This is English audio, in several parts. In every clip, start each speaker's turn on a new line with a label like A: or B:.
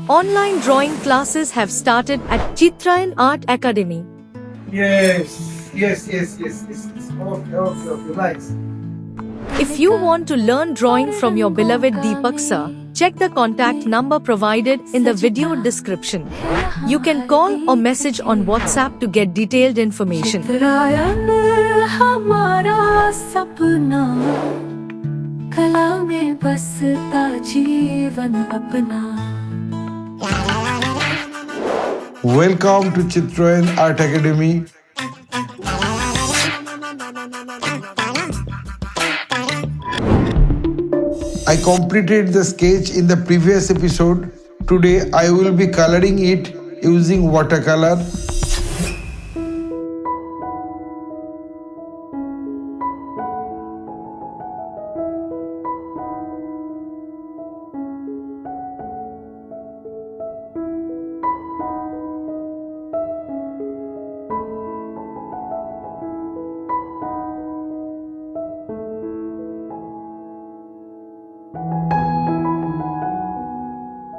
A: Online drawing classes have started at Chitrayan Art Academy.
B: Yes. Okay. Nice.
A: If you want to learn drawing from your beloved Deepak sir, check the contact number provided in the video description. You can call or message on WhatsApp to get detailed information.
C: चित्रायन हमारा सपना कला में बसता जीवन अपना
B: Welcome to Chitrayan Art Academy. I completed the sketch in the previous episode. Today I will be coloring it using watercolor.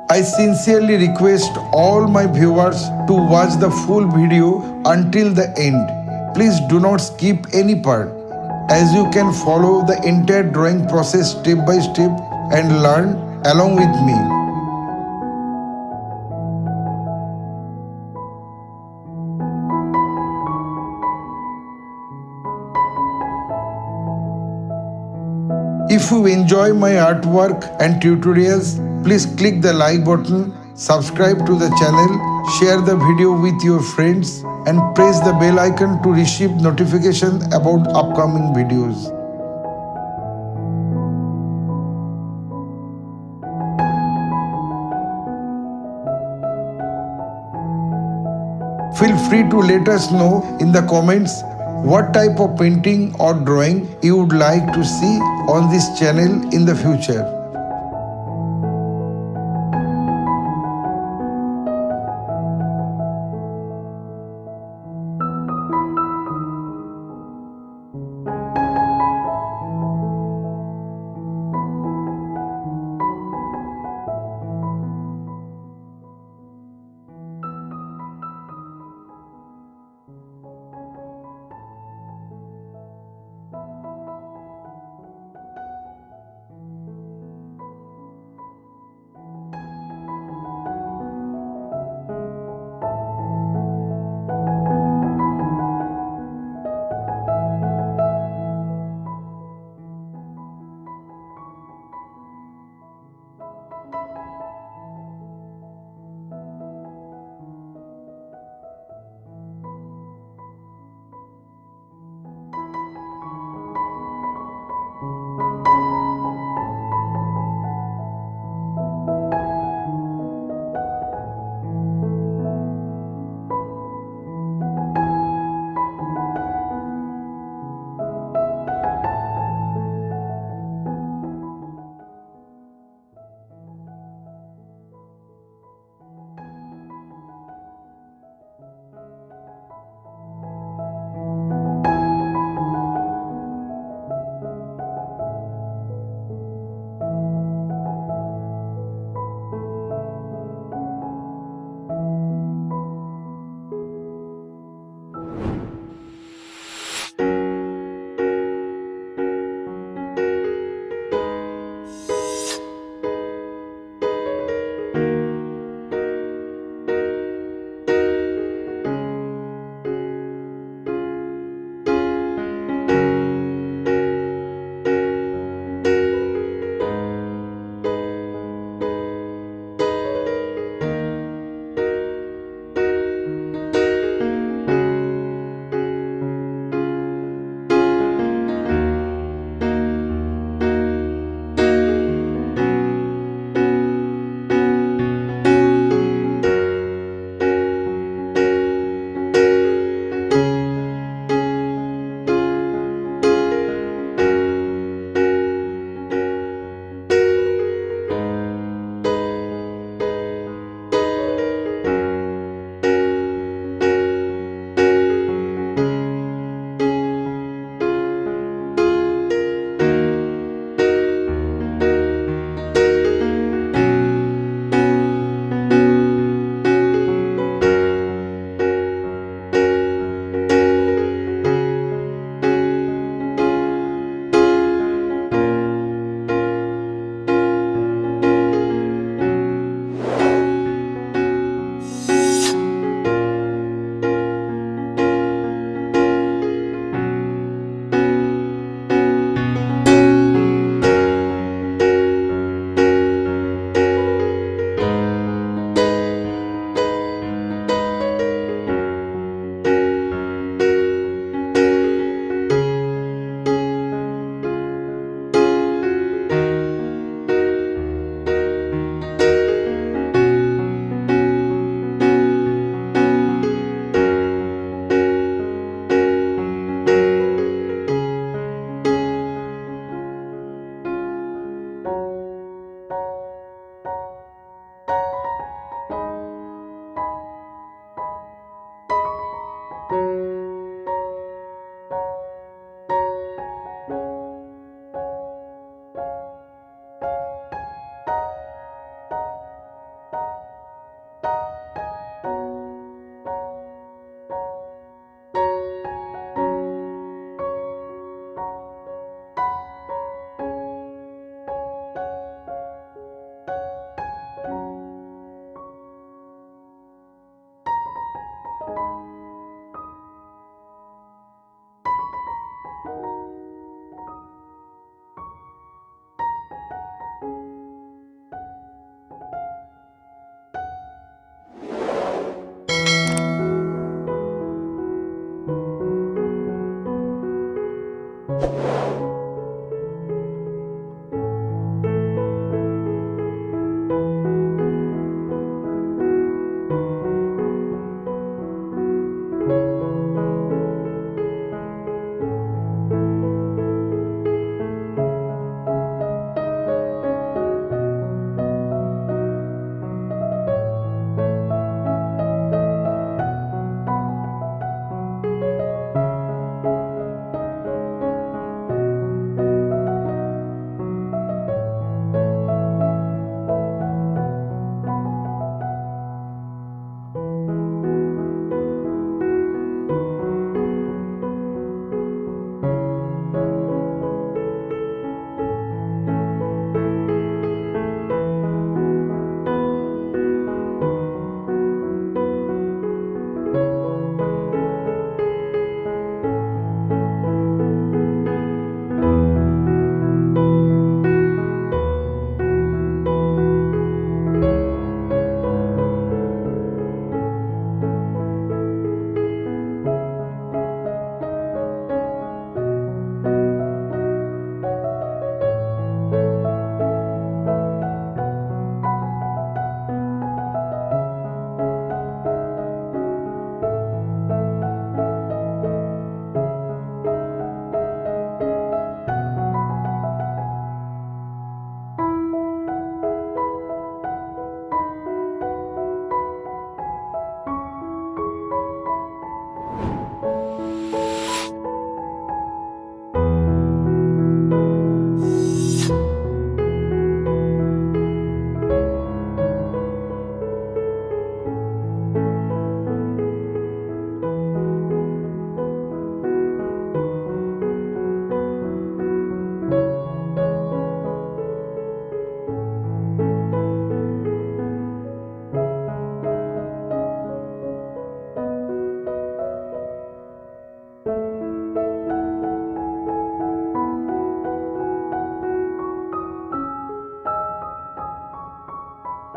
B: I sincerely request all my viewers to watch the full video until the end. Please do not skip any part, as you can follow the entire drawing process step by step and learn along with me. If you enjoy my artwork and tutorials, please click the like button, subscribe to the channel, share the video with your friends, and press the bell icon to receive notifications about upcoming videos. Feel free to let us know in the comments what type of painting or drawing you would like to see on this channel in the future.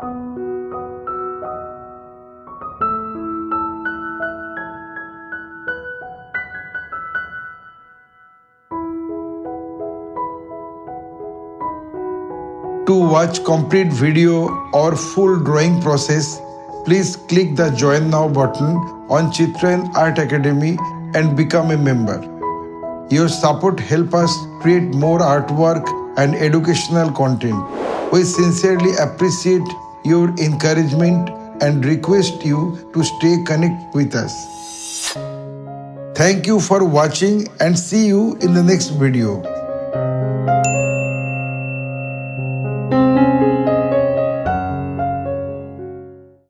B: To watch complete video or full drawing process, please click the Join Now button on Chitrayan Art Academy and become a member. Your support helps us create more artwork and educational content. We sincerely appreciate your encouragement and request you to stay connected with us. Thank you for watching and see you in the next video.